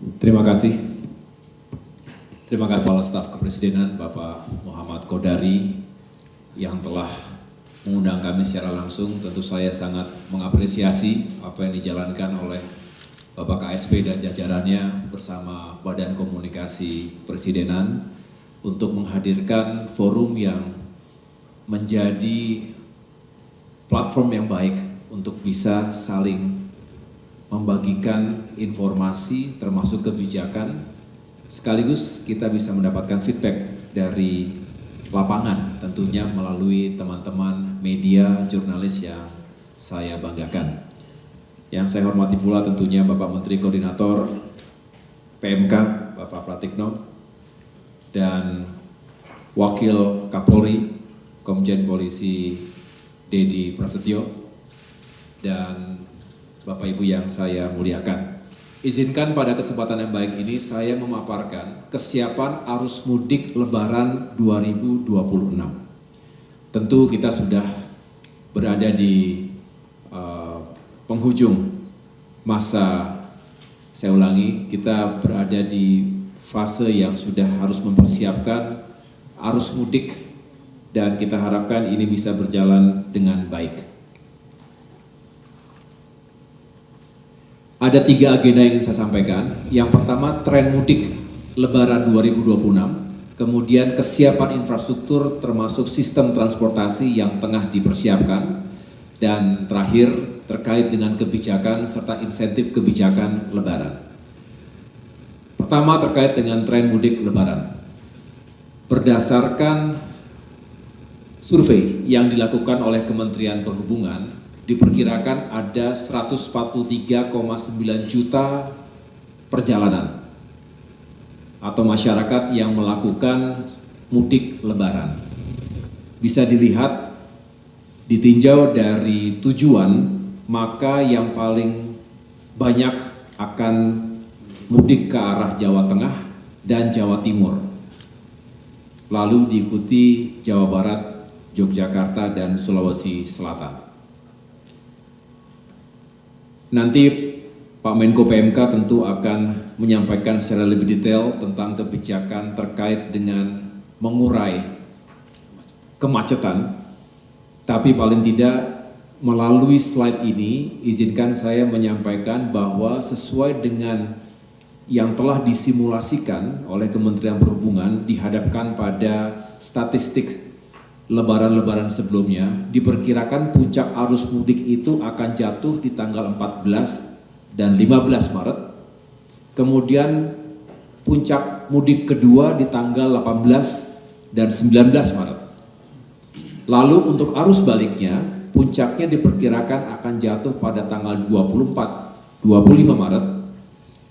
Terima kasih. Terima kasih Kepala Staf Kepresidenan Bapak Muhammad Kodari yang telah mengundang kami secara langsung. Tentu saya sangat mengapresiasi apa yang dijalankan oleh Bapak KSP dan jajarannya bersama Badan Komunikasi Presidenan untuk menghadirkan forum yang menjadi platform yang baik untuk bisa saling membagikan informasi termasuk kebijakan, sekaligus kita bisa mendapatkan feedback dari lapangan tentunya melalui teman-teman media, jurnalis yang saya banggakan. Yang saya hormati pula tentunya Bapak Menteri Koordinator PMK, Bapak Pratikno, dan Wakil Kapolri, Komjen Polisi Dedi Prasetyo, dan Bapak Ibu yang saya muliakan. Izinkan pada kesempatan yang baik ini saya memaparkan kesiapan arus mudik Lebaran 2026. Tentu kita sudah berada di penghujung masa, saya ulangi, kita berada di fase yang sudah harus mempersiapkan arus mudik dan kita harapkan ini bisa berjalan dengan baik. Ada 3 agenda yang ingin saya sampaikan. Yang pertama, tren mudik Lebaran 2026, kemudian kesiapan infrastruktur termasuk sistem transportasi yang tengah dipersiapkan, dan terakhir terkait dengan kebijakan serta insentif kebijakan Lebaran. Pertama, terkait dengan tren mudik Lebaran. Berdasarkan survei yang dilakukan oleh Kementerian Perhubungan, diperkirakan ada 143,9 juta perjalanan atau masyarakat yang melakukan mudik Lebaran. Bisa dilihat, ditinjau dari tujuan, maka yang paling banyak akan mudik ke arah Jawa Tengah dan Jawa Timur. Lalu diikuti Jawa Barat, Yogyakarta, dan Sulawesi Selatan. Nanti Pak Menko PMK tentu akan menyampaikan secara lebih detail tentang kebijakan terkait dengan mengurai kemacetan. Tapi paling tidak melalui slide ini, izinkan saya menyampaikan bahwa sesuai dengan yang telah disimulasikan oleh Kementerian Perhubungan dihadapkan pada statistik Lebaran-Lebaran sebelumnya, diperkirakan puncak arus mudik itu akan jatuh di tanggal 14 dan 15 Maret. Kemudian puncak mudik kedua di tanggal 18 dan 19 Maret. Lalu untuk arus baliknya, puncaknya diperkirakan akan jatuh pada tanggal 24-25 Maret.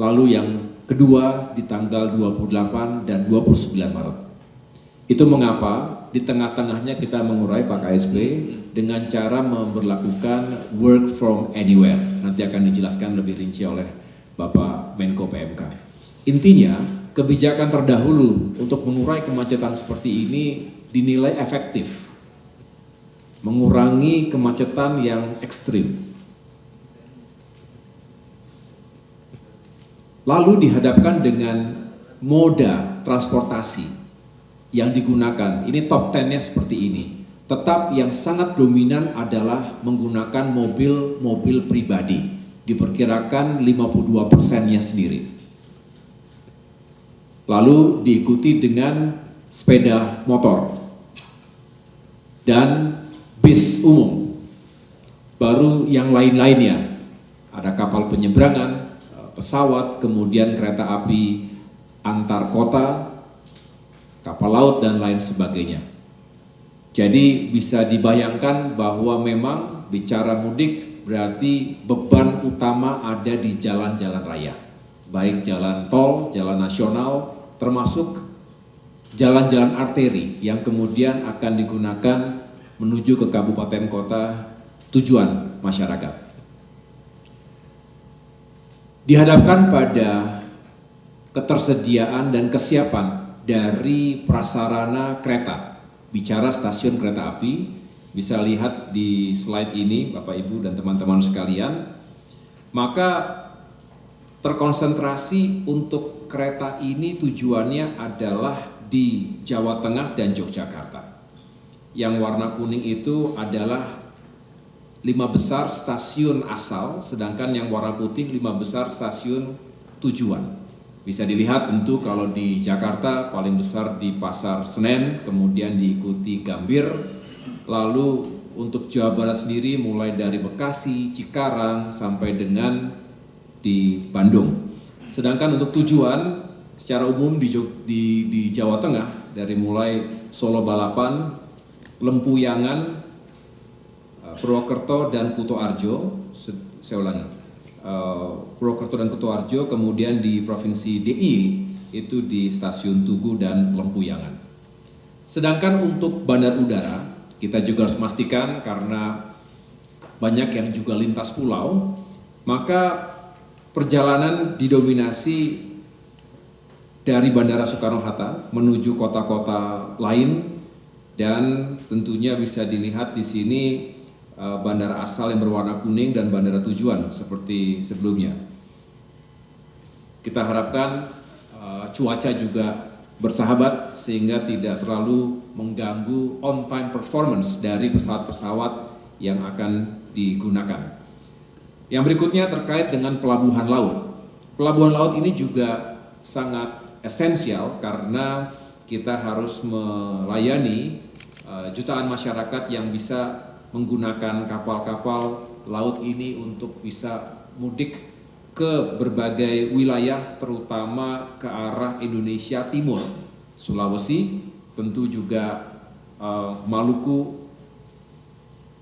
Lalu yang kedua di tanggal 28 dan 29 Maret. Itu mengapa di tengah-tengahnya kita mengurai Pak KSP dengan cara memberlakukan work from anywhere. Nanti akan dijelaskan lebih rinci oleh Bapak Menko PMK. Intinya, kebijakan terdahulu untuk mengurai kemacetan seperti ini dinilai efektif, mengurangi kemacetan yang ekstrim. Lalu dihadapkan dengan moda transportasi yang digunakan, ini top 10-nya seperti ini. Tetap yang sangat dominan adalah menggunakan mobil pribadi, diperkirakan 52%-nya sendiri. Lalu diikuti dengan sepeda motor dan bis umum. Baru yang lain-lainnya, ada kapal penyeberangan, pesawat, kemudian kereta api antar kota, kapal laut, dan lain sebagainya. Jadi bisa dibayangkan bahwa memang bicara mudik berarti beban utama ada di jalan-jalan raya. Baik jalan tol, jalan nasional, termasuk jalan-jalan arteri yang kemudian akan digunakan menuju ke kabupaten kota tujuan masyarakat. Dihadapkan pada ketersediaan dan kesiapan dari prasarana kereta. Bicara stasiun kereta api, bisa lihat di slide ini Bapak Ibu dan teman-teman sekalian, maka terkonsentrasi untuk kereta ini tujuannya adalah di Jawa Tengah dan Yogyakarta. Yang warna kuning itu adalah 5 besar stasiun asal, sedangkan yang warna putih 5 besar stasiun tujuan. Bisa dilihat tentu kalau di Jakarta paling besar di Pasar Senen, kemudian diikuti Gambir, lalu untuk Jawa Barat sendiri mulai dari Bekasi, Cikarang, sampai dengan di Bandung. Sedangkan untuk tujuan secara umum di Jawa Tengah, dari mulai Solo Balapan, Lempuyangan, Purwokerto dan Kutoarjo, saya ulangi, Purwokerto dan Kutoarjo, kemudian di Provinsi DIY itu di Stasiun Tugu dan Lempuyangan. Sedangkan untuk bandar udara, kita juga harus memastikan karena banyak yang juga lintas pulau, maka perjalanan didominasi dari Bandara Soekarno-Hatta menuju kota-kota lain, dan tentunya bisa dilihat di sini bandara asal yang berwarna kuning dan bandara tujuan seperti sebelumnya. Kita harapkan cuaca juga bersahabat sehingga tidak terlalu mengganggu on-time performance dari pesawat-pesawat yang akan digunakan. Yang berikutnya terkait dengan pelabuhan laut. Pelabuhan laut ini juga sangat esensial karena kita harus melayani jutaan masyarakat yang bisa menggunakan kapal-kapal laut ini untuk bisa mudik ke berbagai wilayah, terutama ke arah Indonesia Timur, Sulawesi, tentu juga Maluku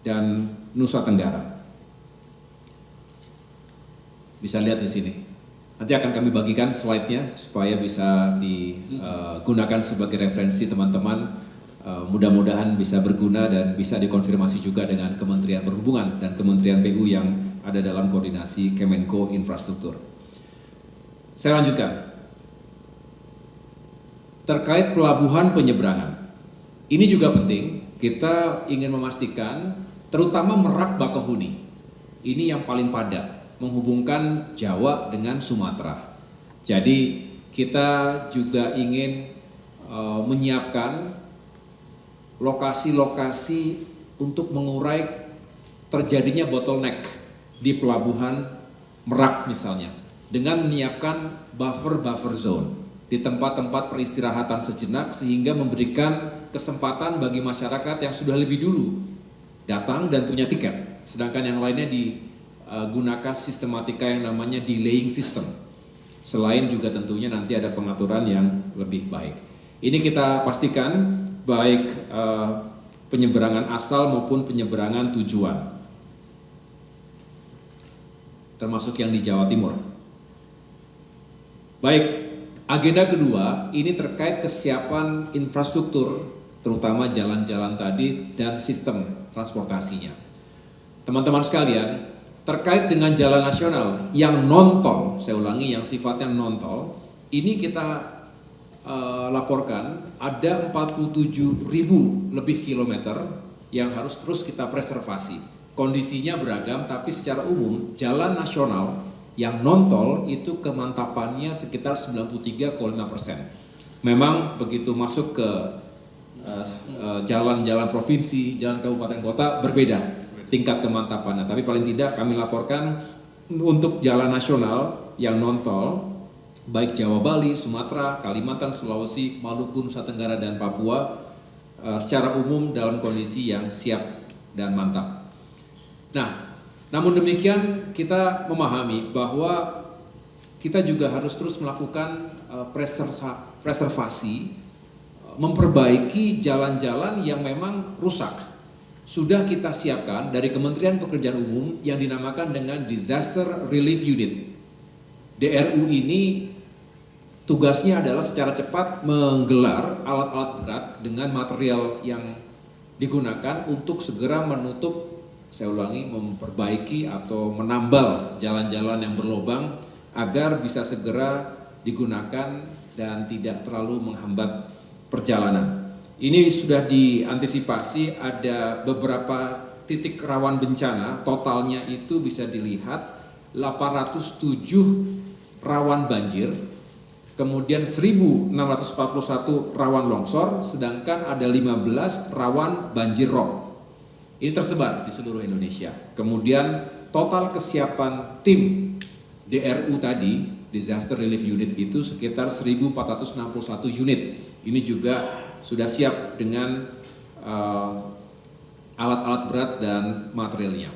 dan Nusa Tenggara. Bisa lihat di sini. Nanti akan kami bagikan slide-nya supaya bisa digunakan sebagai referensi teman-teman. Mudah-mudahan bisa berguna dan bisa dikonfirmasi juga dengan Kementerian Perhubungan dan Kementerian PU yang ada dalam koordinasi Kemenko Infrastruktur. Saya lanjutkan. Terkait pelabuhan penyeberangan. Ini juga penting, kita ingin memastikan terutama Merak Bakahuni. Ini yang paling padat, menghubungkan Jawa dengan Sumatera. Jadi kita juga ingin menyiapkan lokasi-lokasi untuk mengurai terjadinya bottleneck di pelabuhan Merak misalnya, dengan menyiapkan buffer zone di tempat-tempat peristirahatan sejenak sehingga memberikan kesempatan bagi masyarakat yang sudah lebih dulu datang dan punya tiket, sedangkan yang lainnya digunakan sistematika yang namanya delaying system. Selain juga tentunya nanti ada pengaturan yang lebih baik. Ini kita pastikan baik penyeberangan asal maupun penyeberangan tujuan, termasuk yang di Jawa Timur. Baik, agenda kedua ini terkait kesiapan infrastruktur, terutama jalan-jalan tadi dan sistem transportasinya. Teman-teman sekalian, terkait dengan jalan nasional yang non-tol, saya ulangi, yang sifatnya non-tol, ini kita laporkan ada 47.000 lebih kilometer yang harus terus kita preservasi. Kondisinya beragam, tapi secara umum jalan nasional yang non-tol itu kemantapannya sekitar 93,5%. Memang begitu masuk ke jalan-jalan provinsi, jalan kabupaten kota berbeda tingkat kemantapannya. Tapi paling tidak kami laporkan untuk jalan nasional yang non-tol, baik Jawa, Bali, Sumatera, Kalimantan, Sulawesi, Maluku, Nusa Tenggara, dan Papua secara umum dalam kondisi yang siap dan mantap. Nah, namun demikian kita memahami bahwa kita juga harus terus melakukan preservasi, memperbaiki jalan-jalan yang memang rusak. Sudah kita siapkan dari Kementerian Pekerjaan Umum yang dinamakan dengan Disaster Relief Unit. DRU ini tugasnya adalah secara cepat menggelar alat-alat berat dengan material yang digunakan untuk segera menutup, saya ulangi, memperbaiki atau menambal jalan-jalan yang berlubang agar bisa segera digunakan dan tidak terlalu menghambat perjalanan. Ini sudah diantisipasi, ada beberapa titik rawan bencana, totalnya itu bisa dilihat 807 rawan banjir, kemudian 1.641 rawan longsor, sedangkan ada 15 rawan banjir rob. Ini tersebar di seluruh Indonesia. Kemudian total kesiapan tim DRU tadi, Disaster Relief Unit, itu sekitar 1.461 unit. Ini juga sudah siap dengan alat-alat berat dan materialnya.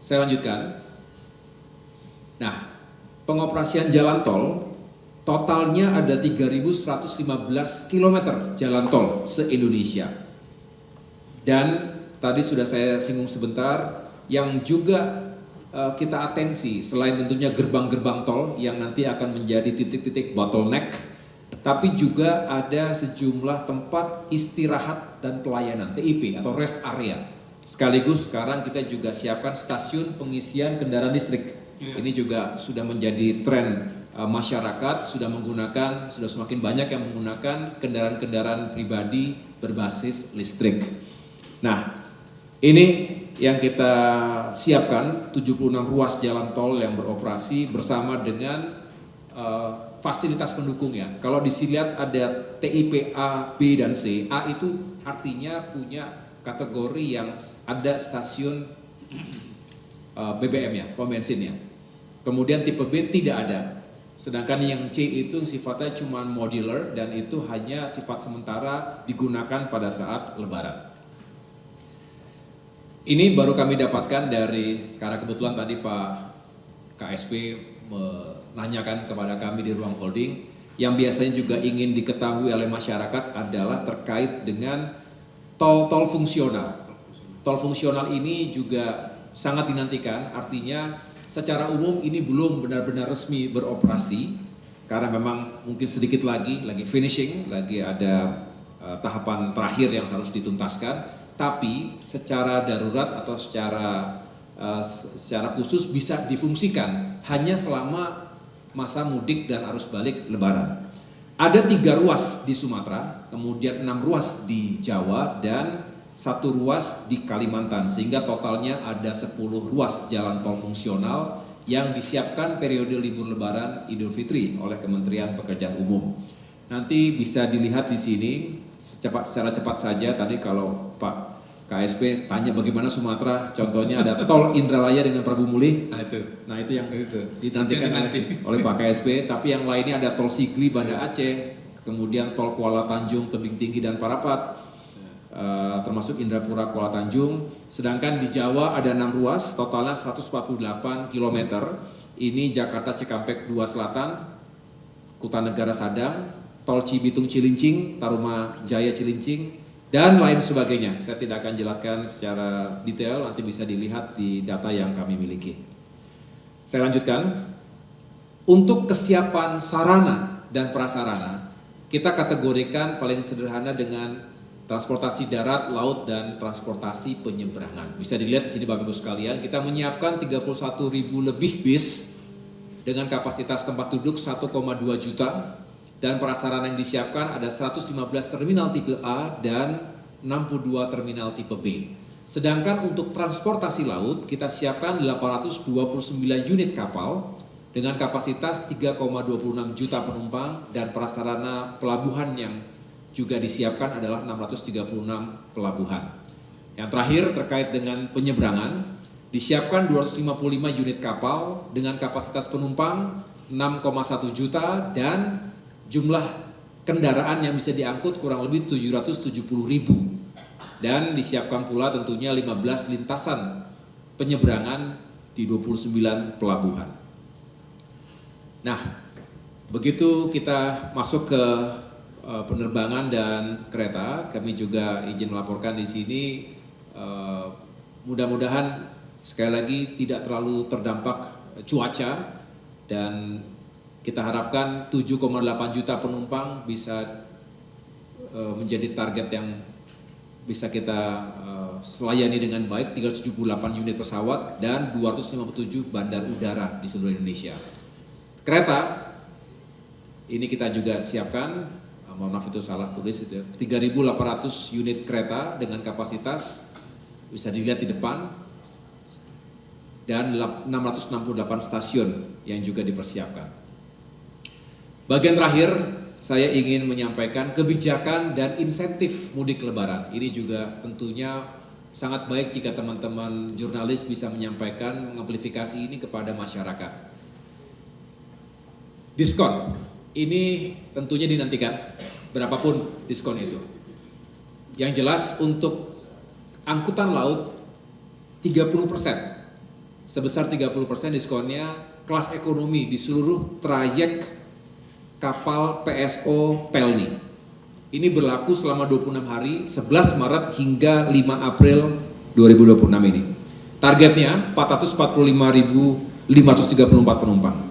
Saya lanjutkan. Nah, pengoperasian jalan tol totalnya ada 3.115 km jalan tol se-Indonesia. Dan tadi sudah saya singgung sebentar, yang juga kita atensi selain tentunya gerbang-gerbang tol yang nanti akan menjadi titik-titik bottleneck, tapi juga ada sejumlah tempat istirahat dan pelayanan TIP atau rest area. Sekaligus sekarang kita juga siapkan stasiun pengisian kendaraan listrik. Ini juga sudah menjadi tren masyarakat, sudah semakin banyak yang menggunakan kendaraan-kendaraan pribadi berbasis listrik. Nah, ini yang kita siapkan 76 ruas jalan tol yang beroperasi bersama dengan fasilitas pendukungnya. Kalau dilihat ada TIP A, B, dan C. A itu artinya punya kategori yang ada stasiun BBM ya, pom bensinnya. Kemudian tipe B tidak ada. Sedangkan yang C itu sifatnya cuma modular dan itu hanya sifat sementara digunakan pada saat lebaran. Ini baru kami dapatkan karena kebetulan tadi Pak KSP menanyakan kepada kami di ruang holding, yang biasanya juga ingin diketahui oleh masyarakat adalah terkait dengan tol fungsional. Tol fungsional ini juga sangat dinantikan, artinya secara umum ini belum benar-benar resmi beroperasi, karena memang mungkin sedikit lagi finishing, lagi ada tahapan terakhir yang harus dituntaskan. Tapi secara darurat atau secara khusus bisa difungsikan hanya selama masa mudik dan arus balik lebaran. Ada 3 ruas di Sumatera, kemudian 6 ruas di Jawa, dan 1 ruas di Kalimantan, sehingga totalnya ada 10 ruas jalan tol fungsional yang disiapkan periode libur lebaran Idul Fitri oleh Kementerian Pekerjaan Umum. Nanti bisa dilihat di sini secara cepat saja. Tadi kalau Pak KSP tanya bagaimana Sumatera, contohnya ada tol Indralaya dengan Prabu Mulih. Nah itu yang dinantikan oleh Pak KSP. Tapi yang lainnya ada tol Sigli Banda Aceh, kemudian tol Kuala Tanjung Tebing Tinggi dan Parapat, termasuk Indrapura Kuala Tanjung. Sedangkan di Jawa ada 6 ruas, totalnya 148 km. Ini Jakarta Cikampek 2 Selatan, Kutanegara Sadang, tol Cibitung Cilincing, Taruma Jaya Cilincing, dan lain sebagainya. Saya tidak akan jelaskan secara detail, nanti bisa dilihat di data yang kami miliki. Saya lanjutkan. Untuk kesiapan sarana dan prasarana, kita kategorikan paling sederhana dengan transportasi darat, laut, dan transportasi penyeberangan. Bisa dilihat di sini Bapak Ibu sekalian, kita menyiapkan 31.000 lebih bis dengan kapasitas tempat duduk 1,2 juta. Dan prasarana yang disiapkan ada 115 terminal tipe A dan 62 terminal tipe B. Sedangkan untuk transportasi laut kita siapkan 829 unit kapal dengan kapasitas 3,26 juta penumpang, dan prasarana pelabuhan yang juga disiapkan adalah 636 pelabuhan. Yang terakhir terkait dengan penyeberangan, disiapkan 255 unit kapal dengan kapasitas penumpang 6,1 juta dan jumlah kendaraan yang bisa diangkut kurang lebih 770.000, dan disiapkan pula tentunya 15 lintasan penyeberangan di 29 pelabuhan. Nah, begitu kita masuk ke penerbangan dan kereta, kami juga izin melaporkan di sini, mudah-mudahan sekali lagi tidak terlalu terdampak cuaca, dan kita harapkan 7,8 juta penumpang bisa menjadi target yang bisa kita selayani dengan baik, 378 unit pesawat dan 257 bandar udara di seluruh Indonesia. Kereta, ini kita juga siapkan, mohon maaf itu salah tulis, 3.800 unit kereta dengan kapasitas, bisa dilihat di depan, dan 668 stasiun yang juga dipersiapkan. Bagian terakhir, saya ingin menyampaikan kebijakan dan insentif mudik lebaran. Ini juga tentunya sangat baik jika teman-teman jurnalis bisa menyampaikan, mengamplifikasi ini kepada masyarakat. Diskon, ini tentunya dinantikan, berapapun diskon itu. Yang jelas untuk angkutan laut 30%, sebesar 30% diskonnya kelas ekonomi di seluruh trayek kapal PSO Pelni. Ini berlaku selama 26 hari, 11 Maret hingga 5 April 2026 ini. Targetnya 445.534 penumpang.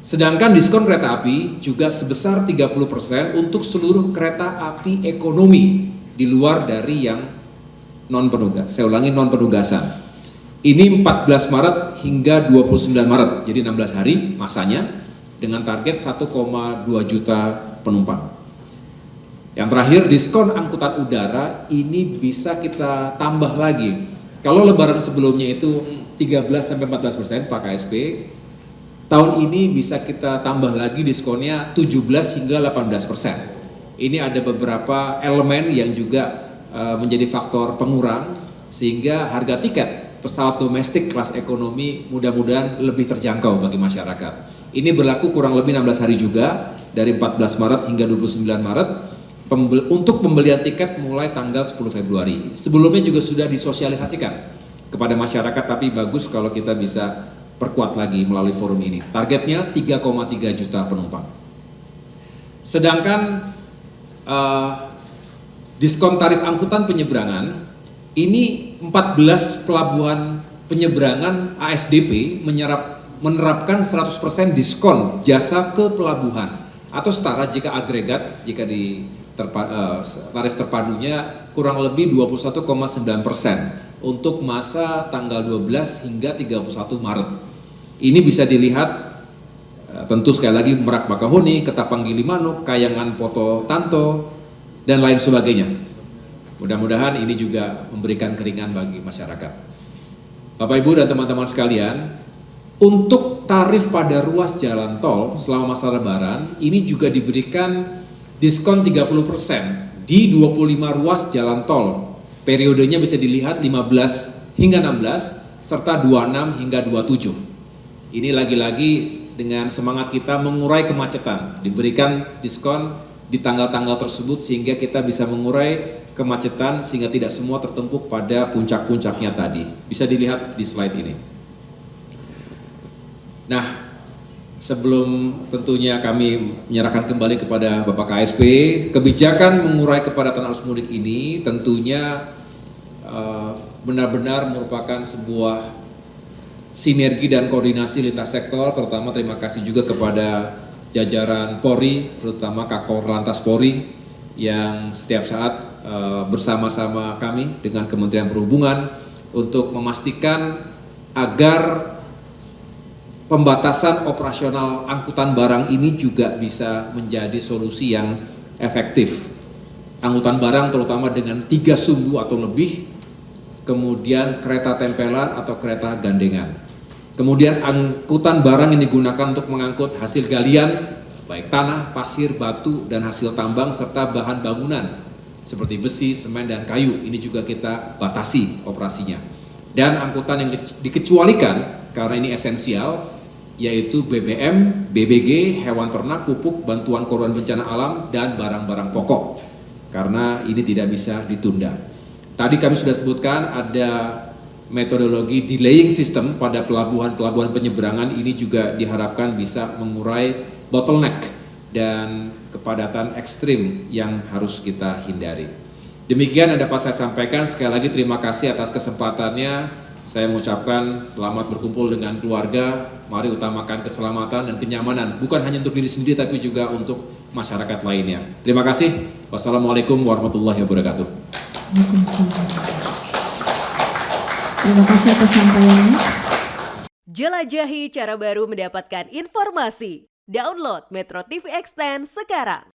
Sedangkan diskon kereta api juga sebesar 30% untuk seluruh kereta api ekonomi di luar dari yang non-penugas. Saya ulangi, non-penugasan. Ini 14 Maret hingga 29 Maret, jadi 16 hari masanya, dengan target 1,2 juta penumpang. Yang terakhir, diskon angkutan udara ini bisa kita tambah lagi. Kalau lebaran sebelumnya itu 13-14% Pak KSP, tahun ini bisa kita tambah lagi diskonnya 17 hingga 18%. Ini ada beberapa elemen yang juga menjadi faktor pengurang, sehingga harga tiket pesawat domestik kelas ekonomi mudah-mudahan lebih terjangkau bagi masyarakat. Ini berlaku kurang lebih 16 hari juga, dari 14 Maret hingga 29 Maret, untuk pembelian tiket mulai tanggal 10 Februari. Sebelumnya juga sudah disosialisasikan kepada masyarakat, tapi bagus kalau kita bisa perkuat lagi melalui forum ini. Targetnya 3,3 juta penumpang. Sedangkan diskon tarif angkutan penyeberangan, ini 14 pelabuhan penyeberangan ASDP menerapkan 100% diskon jasa ke pelabuhan, atau setara jika agregat, jika di tarif terpadunya kurang lebih 21,9% untuk masa tanggal 12 hingga 31 Maret. Ini bisa dilihat tentu sekali lagi Merak Bakahuni, Ketapang Gilimanuk, Kayangan Poto Tanto, dan lain sebagainya. Mudah-mudahan ini juga memberikan keringan bagi masyarakat. Bapak Ibu dan teman-teman sekalian, untuk tarif pada ruas jalan tol selama masa lebaran, ini juga diberikan diskon 30% di 25 ruas jalan tol. Periodenya bisa dilihat 15 hingga 16, serta 26 hingga 27. Ini lagi-lagi dengan semangat kita mengurai kemacetan, diberikan diskon di tanggal-tanggal tersebut sehingga kita bisa mengurai kemacetan sehingga tidak semua tertumpuk pada puncak-puncaknya tadi. Bisa dilihat di slide ini. Nah, sebelum tentunya kami menyerahkan kembali kepada Bapak KSP, kebijakan mengurai kepadatan arus mudik ini tentunya benar-benar merupakan sebuah sinergi dan koordinasi lintas sektor, terutama terima kasih juga kepada jajaran Polri, terutama Kakor Lantas Polri, yang setiap saat bersama-sama kami dengan Kementerian Perhubungan untuk memastikan agar pembatasan operasional angkutan barang ini juga bisa menjadi solusi yang efektif. Angkutan barang terutama dengan 3 sumbu atau lebih, kemudian kereta tempelan atau kereta gandengan. Kemudian angkutan barang yang digunakan untuk mengangkut hasil galian, baik tanah, pasir, batu, dan hasil tambang, serta bahan bangunan seperti besi, semen, dan kayu. Ini juga kita batasi operasinya. Dan angkutan yang dikecualikan karena ini esensial, yaitu BBM, BBG, hewan ternak, pupuk, bantuan korban bencana alam, dan barang-barang pokok, karena ini tidak bisa ditunda. Tadi kami sudah sebutkan ada metodologi delaying system pada pelabuhan-pelabuhan penyeberangan. Ini juga diharapkan bisa mengurai bottleneck dan kepadatan ekstrim yang harus kita hindari. Demikian yang dapat saya sampaikan. Sekali lagi terima kasih atas kesempatannya. Saya mengucapkan selamat berkumpul dengan keluarga. Mari utamakan keselamatan dan kenyamanan, bukan hanya untuk diri sendiri tapi juga untuk masyarakat lainnya. Terima kasih. Wassalamualaikum warahmatullahi wabarakatuh. Terima kasih atas sampaiannya. Jelajahi cara baru mendapatkan informasi. Download Metro TV Extend sekarang.